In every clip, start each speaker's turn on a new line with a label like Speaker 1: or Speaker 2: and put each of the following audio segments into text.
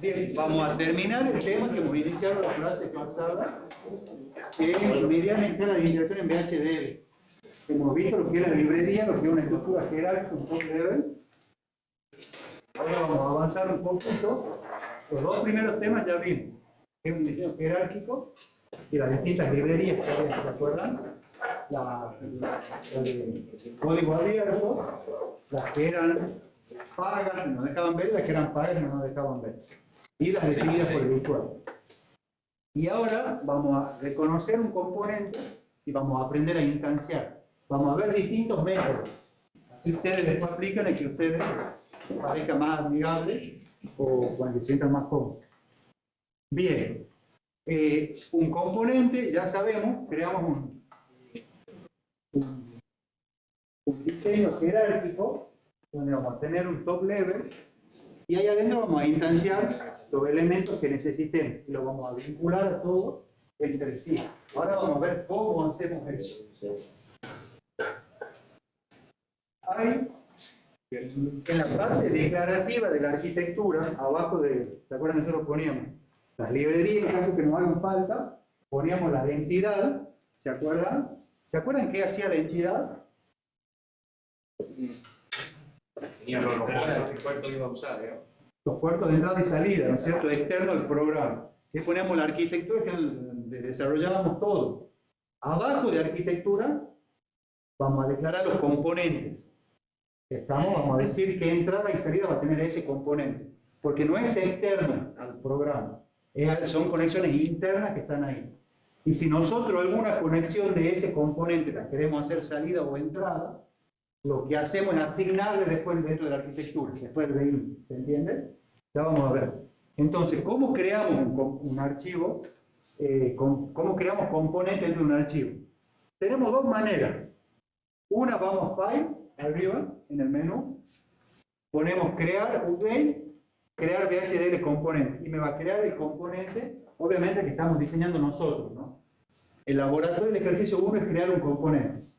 Speaker 1: Bien, vamos a terminar el tema que hemos iniciado la clase pasada, que es medianamente la integración en VHDL. Hemos visto lo que es la librería, lo que es una estructura jerárquica, un top level. Ahora vamos a avanzar un poquito. Los dos primeros temas ya vimos, que es un diseño jerárquico y las distintas librerías, ¿se acuerdan? La de código abierto, las que eran pagas, que nos dejaban ver, y las que eran pagas, que no nos dejaban ver. Y las definidas por el usuario. Y ahora vamos a reconocer un componente y vamos a aprender a instanciar. Vamos a ver distintos métodos. Así ustedes después aplican el que ustedes les parezca más amigable o con el que se sientan más cómodos. Bien. Un componente, ya sabemos, creamos un diseño jerárquico donde vamos a tener un top level y ahí adentro vamos a instanciar los elementos que necesitemos y los vamos a vincular a todos entre sí. Ahora vamos a ver cómo hacemos eso. Hay, en la parte declarativa de la arquitectura, abajo de, ¿se acuerdan? Nosotros poníamos las librerías, en caso que nos hagan falta, poníamos la entidad, ¿se acuerdan? ¿Se acuerdan qué hacía la entidad?
Speaker 2: Tenía los puertos que iba a usar, ¿no?
Speaker 1: Los puertos de entrada y salida, ¿no es cierto? Externo al programa. Que poníamos la arquitectura que desarrollábamos todo. Abajo de arquitectura vamos a declarar los componentes. Vamos a decir qué entrada y salida va a tener ese componente. Porque no es externo al programa. Son conexiones internas que están ahí. Y si nosotros alguna conexión de ese componente la queremos hacer salida o entrada, lo que hacemos es asignarle después dentro de la arquitectura, después del vehículo. ¿Se entiende? Ya vamos a ver. Entonces, ¿cómo creamos un archivo? ¿Cómo creamos componentes dentro de un archivo? Tenemos dos maneras. Una, vamos File, arriba, en el menú. Ponemos crear UV, crear VHDL componente. Y me va a crear el componente, obviamente, que estamos diseñando nosotros, ¿no? El laboratorio del ejercicio 1 es crear un componente.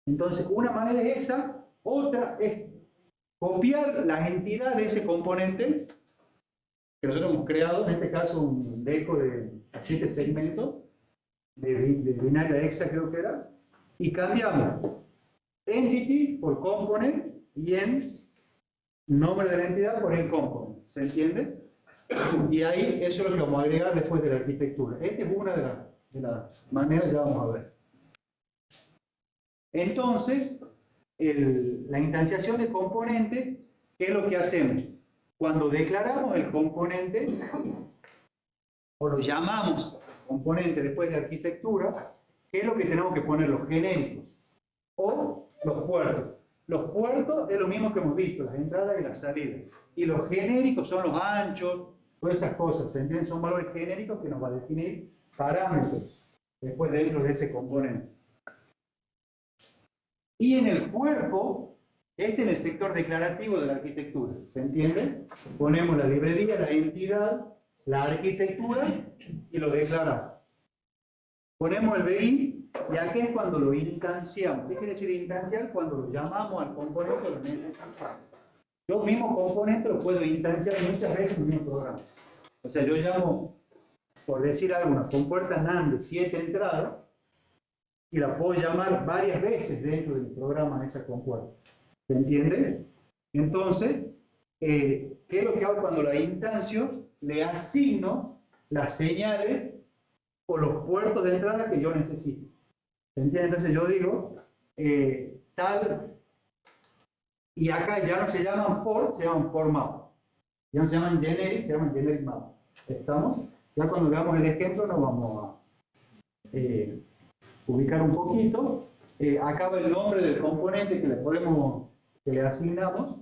Speaker 1: Entonces, una manera es esa, otra es copiar la entidad de ese componente que nosotros hemos creado, en este caso un deco de 7 segmentos, de binaria hexa creo que era, y cambiamos entity por component y en nombre de la entidad por el component. ¿Se entiende? Y ahí eso es lo que vamos a agregar después de la arquitectura. Esta es una de las maneras, ya vamos a ver. Entonces, la instanciación de componente, ¿qué es lo que hacemos? Cuando declaramos el componente, o lo llamamos componente después de arquitectura, ¿qué es lo que tenemos que poner? Los genéricos o los puertos. Los puertos es lo mismo que hemos visto, las entradas y las salidas. Y los genéricos son los anchos, todas esas cosas, ¿se entienden? Son valores genéricos que nos va a definir parámetros después dentro de ese componente. Y en el cuerpo, este es el sector declarativo de la arquitectura, ¿se entiende? Ponemos la librería, la entidad, la arquitectura y lo declaramos. Ponemos el BI y aquí es cuando lo instanciamos. ¿Qué quiere decir instanciar? Cuando lo llamamos al componente lo necesitamos. Yo mismo componente lo puedo instanciar muchas veces en mi programa. O sea, yo llamo, por decir algo, una compuerta NAND de 7 entradas y la puedo llamar varias veces dentro del programa esa compuerta. ¿Se entiende? Entonces, ¿qué es lo que hago cuando la instancio? Le asigno las señales o los puertos de entrada que yo necesito. ¿Se entiende? Entonces yo digo, tal, y acá ya no se llaman port, se llaman port map. Ya no se llaman generic, se llaman generic map. ¿Estamos? Ya cuando veamos el ejemplo nos vamos a ubicar un poquito. Acá va el nombre del componente que le asignamos.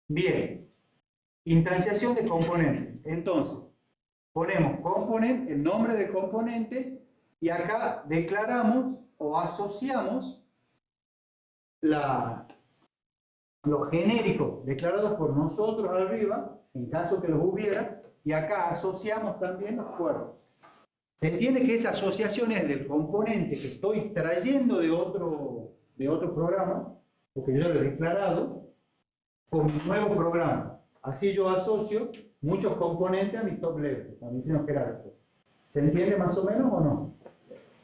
Speaker 1: Bien. Instanciación de componente. Entonces, ponemos componente, el nombre del componente, y acá declaramos o asociamos los genéricos declarados por nosotros arriba, en caso que los hubiera, y acá asociamos también los puertos. Se entiende que esa asociación es del componente que estoy trayendo de otro programa, porque yo ya lo he declarado, con un nuevo programa. Así yo asocio muchos componentes a mi top level, a mi diseño jerárquico. ¿Se entiende más o menos o no?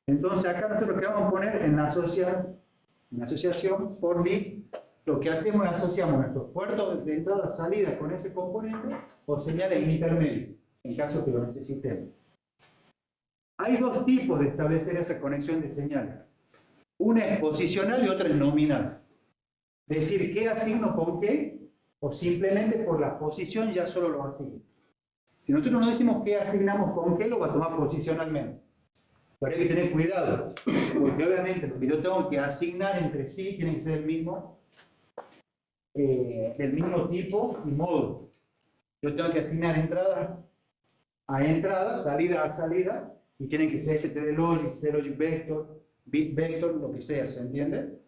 Speaker 1: Entonces acá nosotros que vamos a poner en la asociación por list, lo que hacemos es asociamos nuestros puertos de entrada salida con ese componente o señales intermedias, en caso que lo necesitemos. Hay dos tipos de establecer esa conexión de señales. Una es posicional y otra es nominal. Es decir, ¿qué asigno con qué? O simplemente por la posición ya solo lo asigno. Si nosotros no decimos qué asignamos con qué, lo va a tomar posicionalmente. Pero hay que tener cuidado, porque obviamente lo que yo tengo que asignar entre sí tiene que ser del mismo tipo y modo. Yo tengo que asignar entrada a entrada, salida a salida, y tienen que ser std-logic, std-logic vector, bit vector, lo que sea, ¿se entiende?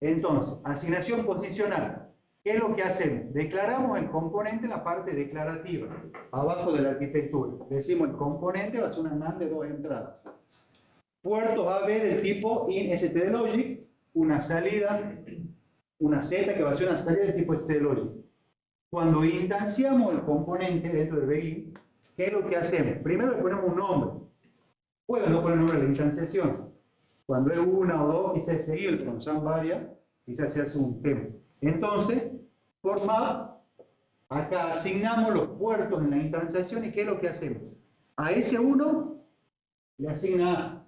Speaker 1: Entonces, asignación posicional. ¿Qué es lo que hacemos? Declaramos el componente en la parte declarativa, abajo de la arquitectura. Decimos el componente va a ser una NAND de 2 entradas. Puertos AB del tipo in std-logic, una salida, una Z que va a ser una salida del tipo std-logic. Cuando instanciamos el componente dentro del begin, ¿qué es lo que hacemos? Primero le ponemos un nombre. Puedo no poner nombre a la instanciación. Cuando es una o dos, quizás es seguido, cuando son varias, quizás se hace un tema. Entonces, por map, acá asignamos los puertos en la instanciación y ¿qué es lo que hacemos? A S1 le asigna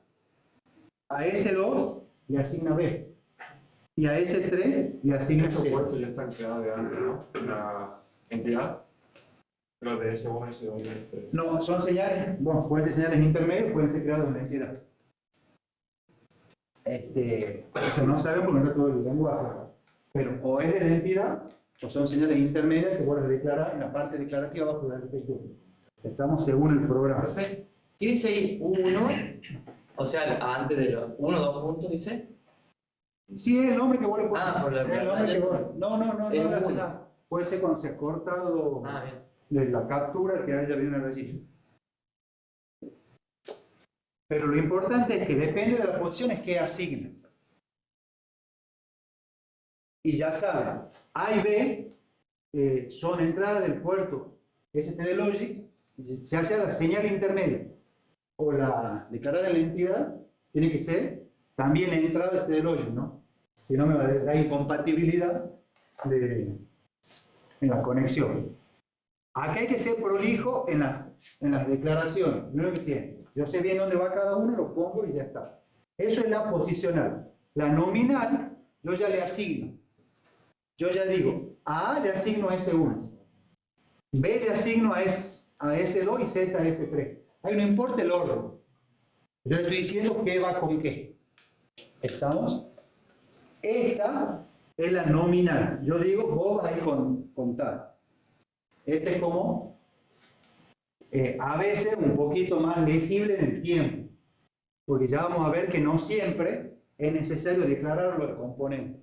Speaker 1: A S2 le asigna B, y a S3 le asigna
Speaker 3: Esos
Speaker 1: C.
Speaker 3: puertos ya están creados de antes, ¿no? La entidad, los de S1, S2 y S3.
Speaker 1: No, son señales, bueno, pueden ser señales intermedias, pueden ser creados en la entidad. Eso no sabemos porque no es todo el lenguaje. Pero o es de la entidad, o son señales intermedias que vuelven a declarar en la parte declarativa abajo de la arquitectura. Estamos según el programa.
Speaker 2: Perfecto. ¿Qué dice ahí? 1, o sea, antes de los 1, 2 puntos, dice.
Speaker 1: Sí, es el nombre que vuelve por
Speaker 2: Ah, por la
Speaker 1: el nombre que vuelve. No,
Speaker 2: Es
Speaker 1: no,
Speaker 2: uno.
Speaker 1: nada. Puede ser cuando se ha cortado
Speaker 2: Ah, bien.
Speaker 1: de la captura que haya habido una registro. Pero lo importante es que depende de las posiciones que asigna. Y ya saben, A y B son entradas del puerto std-logic, se hace la señal intermedia o la declarada en la entidad, tiene que ser también entrada std-logic, ¿no? Si no me va a dar incompatibilidad en la conexión. Acá hay que ser prolijo en las declaraciones, lo que tiene. Yo sé bien dónde va cada uno, lo pongo y ya está. Eso es la posicional. La nominal, yo ya le asigno. Yo ya digo, a A le asigno a S1, B le asigno a S2 y Z a S3. Ahí no importa el orden. Yo le estoy diciendo qué va con qué. ¿Estamos? Esta es la nominal. Yo digo, vos vas a ir con tal. Este es como, a veces un poquito más legible en el tiempo. Porque ya vamos a ver que no siempre es necesario declararlo al componente.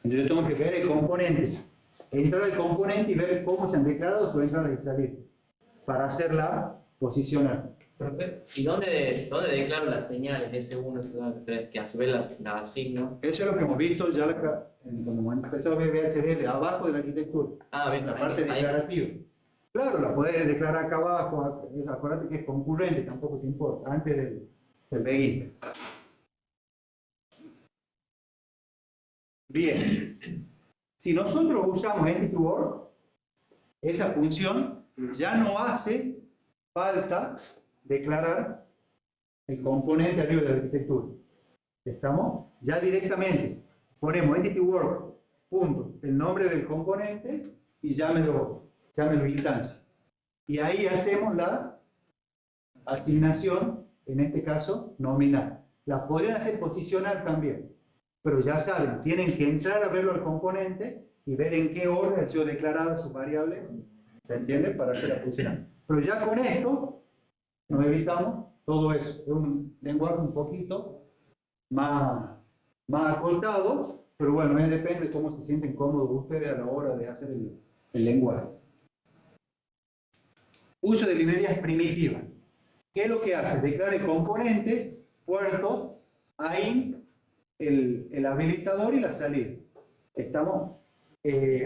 Speaker 1: Entonces yo tengo que ver el componente, entrar al componente y ver cómo se han declarado sus entradas y salidas para hacerla posicional.
Speaker 2: Perfecto. ¿Y dónde declaro las señales S1, S2, S3, que a su vez las asigno?
Speaker 1: Eso es lo que hemos visto ya cuando empezó a ver VHDL, abajo de la arquitectura,
Speaker 2: Ah, bien,
Speaker 1: la parte declarativa. Claro, la puedes declarar acá abajo, acuérdate que es concurrente, tampoco te importa, antes del begin. Bien, si nosotros usamos EntityWork, esa función ya no hace falta declarar el componente arriba de la arquitectura. ¿Estamos? Ya directamente ponemos EntityWork, punto, el nombre del componente y ya me lo instancia. Y ahí hacemos la asignación, en este caso, nominal. La podrían hacer posicional también. Pero ya saben, tienen que entrar a verlo al componente y ver en qué orden han sido declaradas sus variables, ¿se entiende? Para hacer la función. Pero ya con esto nos evitamos todo eso. Es un lenguaje un poquito más acortado, pero bueno, depende de cómo se sienten cómodos ustedes a la hora de hacer el lenguaje. Uso de librerías primitivas. ¿Qué es lo que hace? Declara el componente, puerto, ahí el habilitador y la salida. ¿Estamos?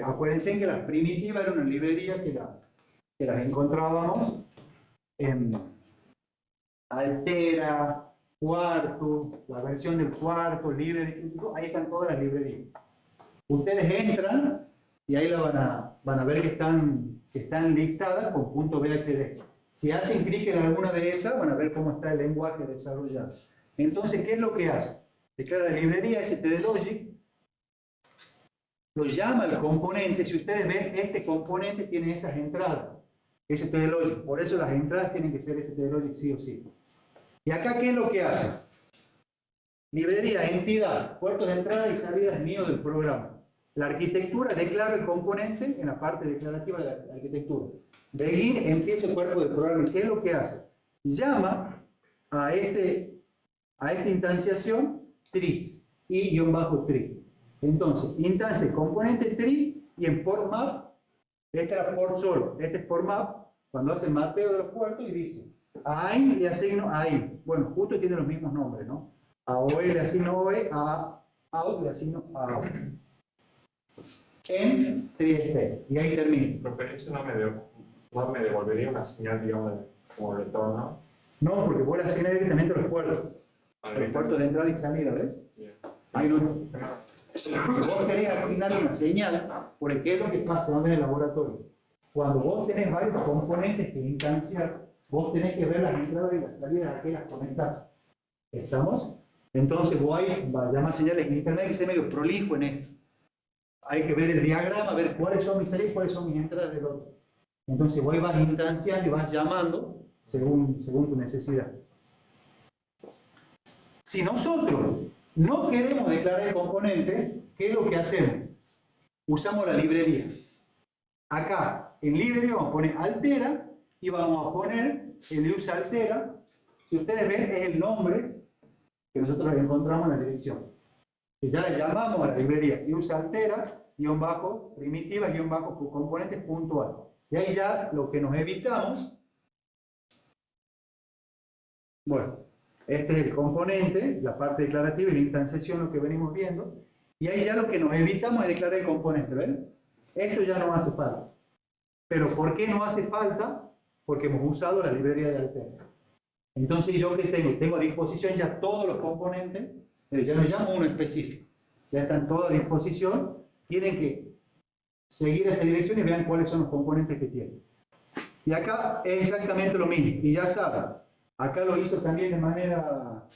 Speaker 1: acuérdense que la primitiva era una librería que las encontrábamos en Altera, Quarto, la versión del Quarto, Library, ahí están todas las librerías. Ustedes entran y ahí van a ver que están listadas con .bhd. Si hacen clic en alguna de esas, van a ver cómo está el lenguaje desarrollado. Entonces, ¿qué es lo que hace? Declara la librería stdlogic, lo llama el componente. Si ustedes ven, este componente tiene esas entradas, stdlogic. Por eso las entradas tienen que ser stdlogic sí o sí. Y acá, ¿qué es lo que hace? Librería, entidad, puertos de entrada y salida es mío del programa. La arquitectura, declaro el componente en la parte declarativa de la arquitectura. Begin empieza el cuerpo del programa. ¿Qué es lo que hace? Llama a esta instanciación tree y-tree. Entonces, instancia componente tree y en port map, esta era port solo, este es port map, cuando hace el mapeo de los puertos y dice, a AIN le asigno a AIN. Bueno, justo tiene los mismos nombres, ¿no? A OE le asigno OE, a AUT le asigno a AUT. En trieste, y ahí termino.
Speaker 3: Profe, eso no me devolvería una señal, digamos, como retorno.
Speaker 1: No, porque vos le asignas directamente a los puertos. Los puertos de entrada y salida, ¿ves? Ahí no. Si vos querés asignar una señal, porque ¿qué es lo que pasa en el laboratorio? Cuando vos tenés varios componentes que instanciar, vos tenés que ver las entradas y las salidas a qué las conectás. ¿Estamos? Entonces vos ahí llamas señales en internet que se medio prolijo en esto. Hay que ver el diagrama, ver cuáles son mis salidas y cuáles son mis entradas del otro. Entonces vos vas instanciando y vas llamando según tu necesidad. Si nosotros no queremos declarar el componente, ¿qué es lo que hacemos? Usamos la librería. Acá, en librería vamos a poner altera y vamos a poner el use altera. Si ustedes ven, es el nombre que nosotros encontramos en la dirección. Y ya le llamamos a la librería use altera, guión bajo, primitiva, guión bajo, componentes puntual. Y ahí ya lo que nos evitamos, bueno, este es el componente, la parte declarativa y la instanciación, lo que venimos viendo. Y ahí ya lo que nos evitamos es declarar el componente, ¿ven? Esto ya no hace falta. Pero ¿por qué no hace falta? Porque hemos usado la librería de altera. Entonces, ¿yo qué tengo? Tengo a disposición ya todos los componentes, pero ya no llamo uno específico. Ya están todos a disposición. Tienen que seguir esa dirección y vean cuáles son los componentes que tienen. Y acá es exactamente lo mismo. Y ya saben, acá lo hizo también de manera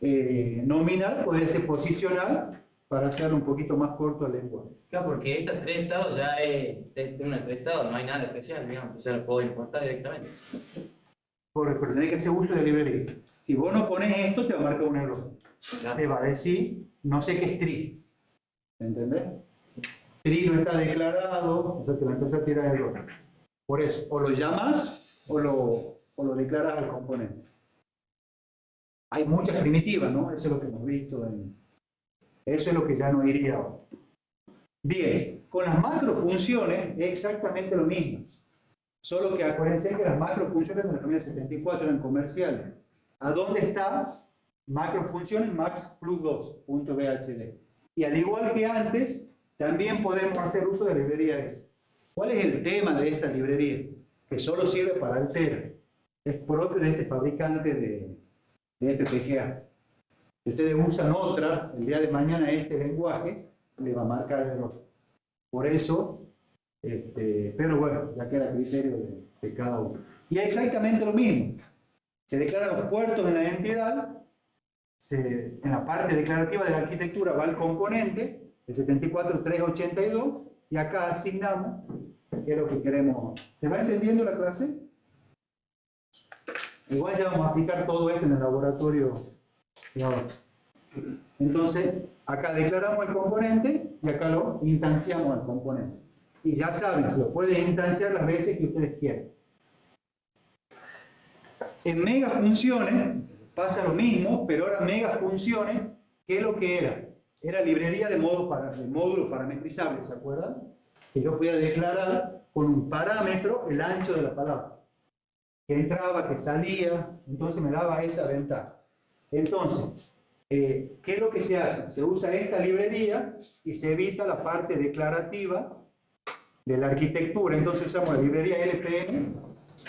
Speaker 1: nominal, podría ser posicional, para hacerlo un poquito más corto al lenguaje.
Speaker 2: Claro, porque estos tres estados ya tiene unos tres estados, no hay nada especial, digamos, entonces lo puedo importar directamente.
Speaker 1: Pero tenés que hacer uso de la librería. Si vos no pones esto, te va a marcar un error.
Speaker 2: Claro.
Speaker 1: Te va a decir, no sé qué es tree. ¿Entendés? Tree no está declarado, entonces te va a empezar a tirar error. Por eso, o lo llamas o lo declaras al componente. Hay muchas primitivas, ¿no? Eso es lo que hemos visto. Eso es lo que ya no iría ahora. Bien, con las macrofunciones es exactamente lo mismo. Solo que acuérdense que las macrofunciones de la familia 74 eran comerciales. ¿A dónde está? Macrofunciones maxplug2.bhd. Y al igual que antes, también podemos hacer uso de la librería S. ¿Cuál es el tema de esta librería? Que solo sirve para Altera. Es propio de este fabricante de este PGA. Si ustedes usan otra, el día de mañana este lenguaje, le va a marcar el error. Por eso, pero bueno, ya queda a criterio de cada uno. Y es exactamente lo mismo. Se declaran los puertos en la entidad, en la parte declarativa de la arquitectura va el componente, el 74382, y acá asignamos qué es lo que queremos. ¿Se va entendiendo la clase? Igual ya vamos a aplicar todo esto en el laboratorio de ahora. Entonces, acá declaramos el componente y acá lo instanciamos al componente. Y ya saben, se lo pueden instanciar las veces que ustedes quieran. En megafunciones pasa lo mismo, pero ahora megafunciones, ¿qué es lo que era? Era librería de módulos parametrizables, ¿se acuerdan? Que yo podía declarar con un parámetro el ancho de la palabra. Que entraba, que salía, entonces me daba esa ventaja. Entonces, ¿qué es lo que se hace? Se usa esta librería y se evita la parte declarativa de la arquitectura. Entonces usamos la librería LPM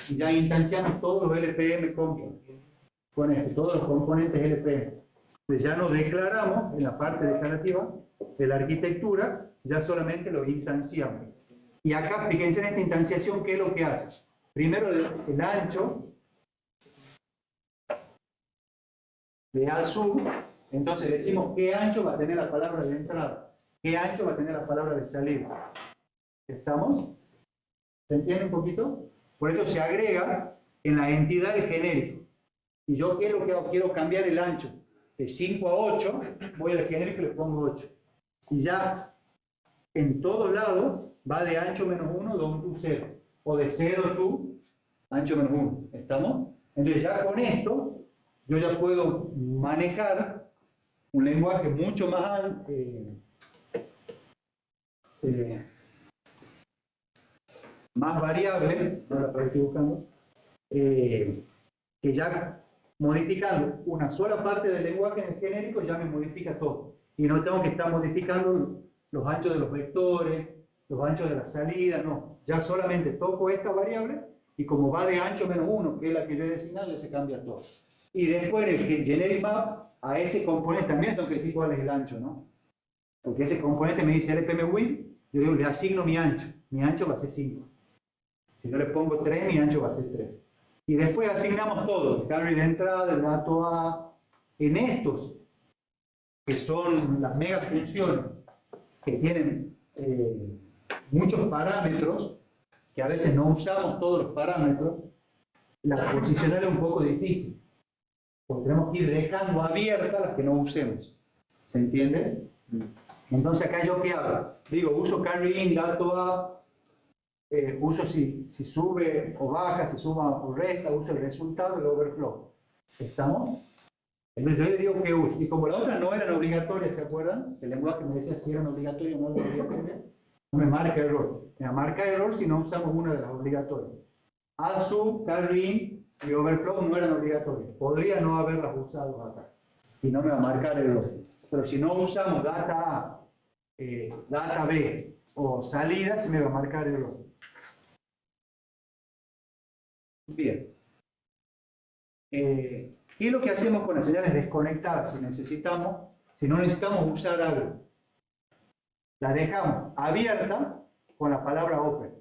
Speaker 1: y ya instanciamos todos los LPM con esto, todos los componentes LPM. Entonces ya nos declaramos en la parte declarativa de la arquitectura, ya solamente lo instanciamos. Y acá, fíjense en esta instanciación, ¿qué es lo que hace? Primero el ancho de A sub, entonces decimos qué ancho va a tener la palabra de entrada, qué ancho va a tener la palabra de salida. ¿Estamos? ¿Se entiende un poquito? Por eso se agrega en la entidad el genérico. Y yo quiero cambiar el ancho de 5 a 8, voy al genérico y le pongo 8. Y ya en todos lados va de ancho menos 1, down to 0. O de 0 to ancho menos 1. ¿Estamos? Entonces ya con esto yo ya puedo manejar un lenguaje mucho más más variable, ahora estoy buscando, que ya modificando una sola parte del lenguaje en el genérico ya me modifica todo. Y no tengo que estar modificando los anchos de los vectores, los anchos de la salida, no. Ya solamente toco esta variable y como va de ancho menos 1, que es la que yo he designado, se cambia todo. Y después el generic map a ese componente también tengo que decir cuál es el ancho, ¿no? Porque ese componente me dice LPM width, yo digo, le asigno mi ancho va a ser 5. Si yo le pongo 3, mi ancho va a ser 3. Y después asignamos todo, el carry de entrada, el dato A, en estos, que son las mega funciones, que tienen muchos parámetros, que a veces no usamos todos los parámetros, la posicionar es un poco difícil. Porque tenemos que ir dejando abiertas las que no usemos. ¿Se entiende? Entonces acá yo ¿qué hago? Digo, uso carry in, dato A, uso si sube o baja, si suma o resta, uso el resultado del overflow. ¿Estamos? Entonces yo le digo que uso. Y como las otras no eran obligatorias, ¿se acuerdan? El lenguaje me decía si eran obligatorias o no eran obligatorias. No me marca error. Me marca error si no usamos una de las obligatorias. A sub, carry in y overflow no eran obligatorias. Podría no haberlas usado acá. Y no me va a marcar error. Pero si no usamos data A, data B o salida, se me va a marcar error. Bien. ¿Qué es lo que hacemos con las señales desconectadas si no necesitamos usar algo? La dejamos abierta con la palabra open.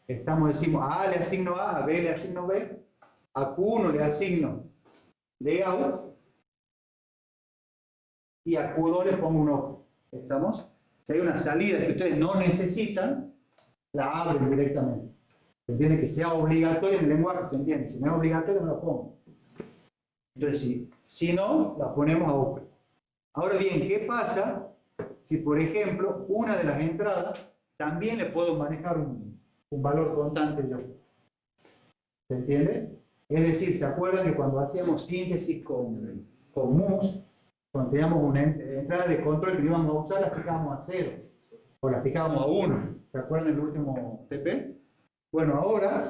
Speaker 1: Decimos a A le asigno A B le asigno B, a Q1 le asigno layout y a Q2 le pongo un open. ¿Estamos? Si hay una salida que ustedes no necesitan, la abren directamente. Se entiende que sea obligatoria en el lenguaje, se entiende. Si no es obligatorio, no la pongo. Entonces, si no, la ponemos a open. Ahora bien, ¿qué pasa si, por ejemplo, una de las entradas también le puedo manejar un valor constante yo? ¿Se entiende? Es decir, ¿se acuerdan que cuando hacíamos síntesis con mus, cuando teníamos una entrada de control que íbamos a usar, la fijábamos a 0 o la fijábamos a 1? ¿Se acuerdan del último TP? Bueno, ahora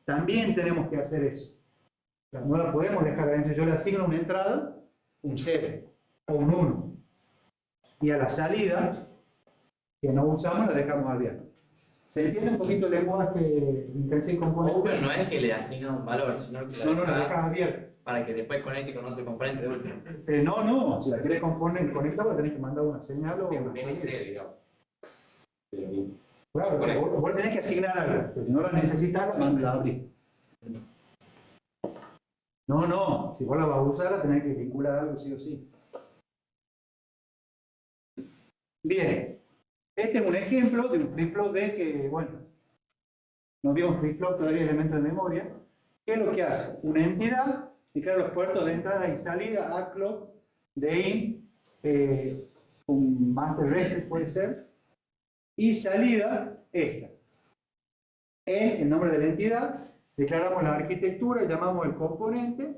Speaker 1: también tenemos que hacer eso. No la podemos dejar adentro. Yo le asigno una entrada, un 0 o un 1. Y a la salida, que no usamos, la dejamos abierta. ¿Se entiende un poquito el lenguaje de intensidad y componente?
Speaker 2: Open no es que le asigna un valor, sino que
Speaker 1: la dejas abierta.
Speaker 2: Para que después conecte con otro componente de último.
Speaker 1: No. Si la quieres conectar, la tenés que mandar una señal o una
Speaker 2: BNC, digamos.
Speaker 1: Claro, o sea, vos tenés que asignar algo, pero si no la necesitas, la abrís. No, si vos la vas a usar, la tenés que vincular algo sí o sí. Bien, este es un ejemplo de un flip-flop de que, bueno, no vimos flip-flop todavía elementos de memoria. ¿Qué es lo que hace? Una entidad, y claro, los puertos de entrada y salida, A clock, de in, un master reset puede ser, y salida esta. En el nombre de la entidad, declaramos la arquitectura, llamamos el componente,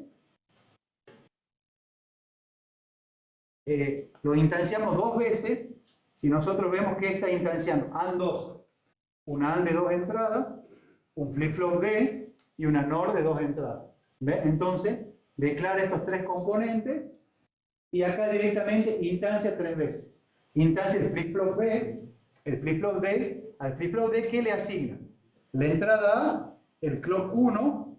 Speaker 1: lo instanciamos 2 veces. Si nosotros vemos que está instanciando AND2, una AND de 2 entradas, un flip-flop D y una NOR de 2 entradas. ¿Ve? Entonces, declara estos 3 componentes y acá directamente instancia 3 veces. Instancia el flip-flop B, el flip-flop D, al flip-flop D, ¿qué le asigna? La entrada A, el clock 1,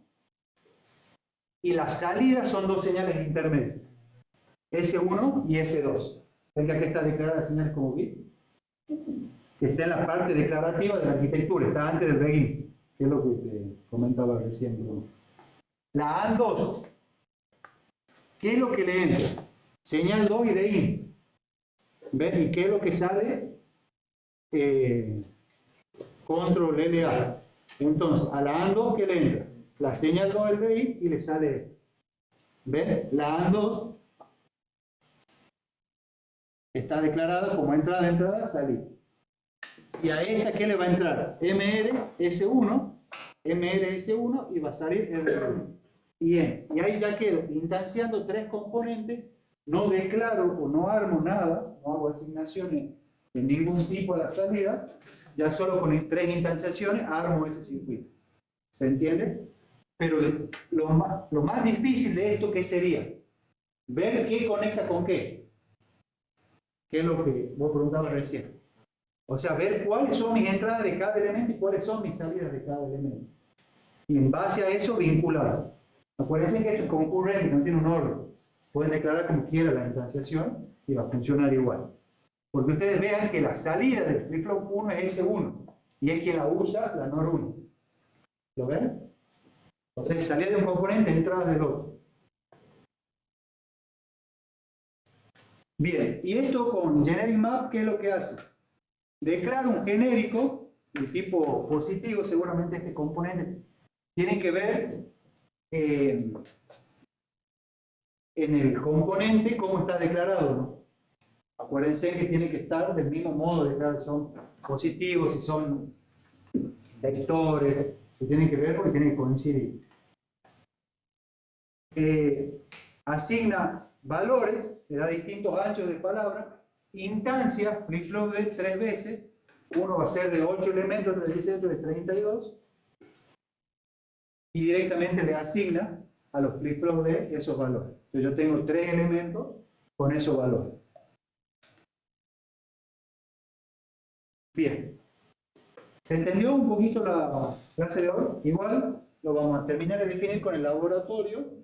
Speaker 1: y la salida son dos señales intermedias, S1 y S2. ¿Ven que acá está declarada las señales como bit? Está en la parte declarativa de la arquitectura, está antes del begin, que es lo que te comentaba recién, Bruno. La AND2, ¿qué es lo que le entra? Señal 2 y de in. ¿Ven? ¿Y qué es lo que sale? Control LA. Entonces, a la AND2, ¿qué le entra? La señal 2 del de in y le sale. ¿Ven? La AND2 está declarada como entrada, salida. Y a esta, ¿qué le va a entrar? MRS1 y va a salir R1. Y ahí ya quedo instanciando 3 componentes, no declaro o no armo nada, no hago asignaciones de ningún tipo a la salida, ya solo con 3 instanciaciones armo ese circuito. ¿Se entiende? Pero lo más difícil de esto, ¿qué sería? Ver qué conecta con qué. ¿Qué es lo que vos preguntabas recién? O sea, ver cuáles son mis entradas de cada elemento y cuáles son mis salidas de cada elemento. Y en base a eso, vincular. Acuérdense que esto es concurrente, no tiene un orden. Pueden declarar como quieran la instanciación y va a funcionar igual. Porque ustedes vean que la salida del flip-flop 1 es S1 y es quien la usa la NOR 1. ¿Lo ven? O sea, salida de un componente, entrada del otro. Bien, y esto con Generic Map, ¿qué es lo que hace? Declara un genérico de tipo positivo, seguramente este componente tiene que ver en el componente cómo está declarado, ¿no? Acuérdense que tiene que estar del mismo modo declarado, son positivos, si son vectores, se tienen que ver porque tienen que coincidir. Asigna valores, le da distintos anchos de palabra, instancia, flip-flop de 3 veces, uno va a ser de 8 elementos, otro de 18, otro de 32, y directamente le asigna a los flip-flops de esos valores. Entonces yo tengo 3 elementos con esos valores. Bien. ¿Se entendió un poquito la clase de hoy? Igual lo vamos a terminar de definir con el laboratorio.